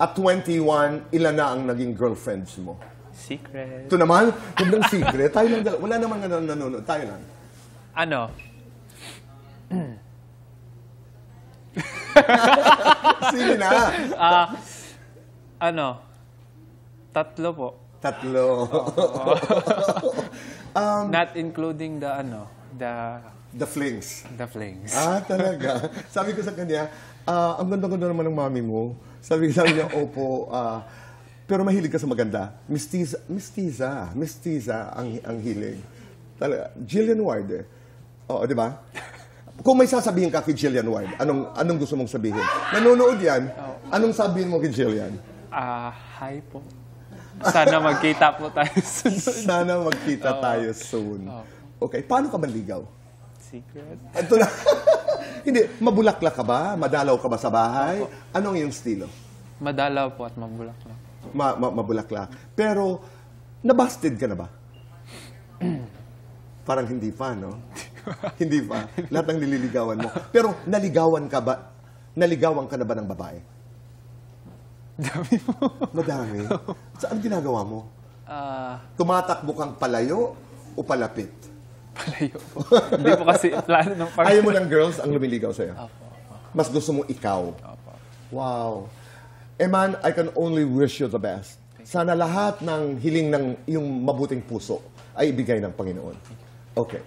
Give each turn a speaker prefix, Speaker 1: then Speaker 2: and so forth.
Speaker 1: At 21, ilan na ang naging girlfriends mo?
Speaker 2: Secret.
Speaker 1: Ito naman, huwag ng secret. Tayo lang, wala naman nga nanonood. Tayo lang.
Speaker 2: Ano?
Speaker 1: Sige na.
Speaker 2: Ano? 3 po.
Speaker 1: 3.
Speaker 2: Not including the
Speaker 1: The flings.
Speaker 2: the flings.
Speaker 1: Talaga. Sabi ko sa kanya, ang ganda-ganda naman ng mami mo. Sabi niya, opo, pero mahilig ka sa maganda. Mistiza ang hilig. Talaga. Jillian Ward eh. Oo, di ba? Kung may sasabihin ka kay Jillian Ward, anong gusto mong sabihin? Nanonood yan. Anong sabihin mo kay Jillian?
Speaker 2: Hi po. Sana magkita po tayo soon.
Speaker 1: Sana magkita tayo soon. Okay, paano ka manligaw?
Speaker 2: Secret.
Speaker 1: Ito na. Hindi, mabulaklak ka ba? Madalaw ka ba sa bahay? Anong yung estilo?
Speaker 2: Madalaw po at mabulaklak.
Speaker 1: Mabulaklak. Pero, nabusted ka na ba? Parang hindi pa, no? Hindi pa. Lahat ng nililigawan mo. Pero, naligawan ka na ba ng babae?
Speaker 2: Dami po.
Speaker 1: Madami. Saan ginagawa mo? Tumatakbo kang palayo o palapit?
Speaker 2: Palayo po. Hindi po kasi plano ng
Speaker 1: Ayaw mo ng girls ang lumiligaw sa'yo?
Speaker 2: Opo.
Speaker 1: Mas gusto mo ikaw?
Speaker 2: Opo.
Speaker 1: Wow. Eman, I can only wish you the best. Sana lahat ng hiling ng iyong mabuting puso ay ibigay ng Panginoon. Okay.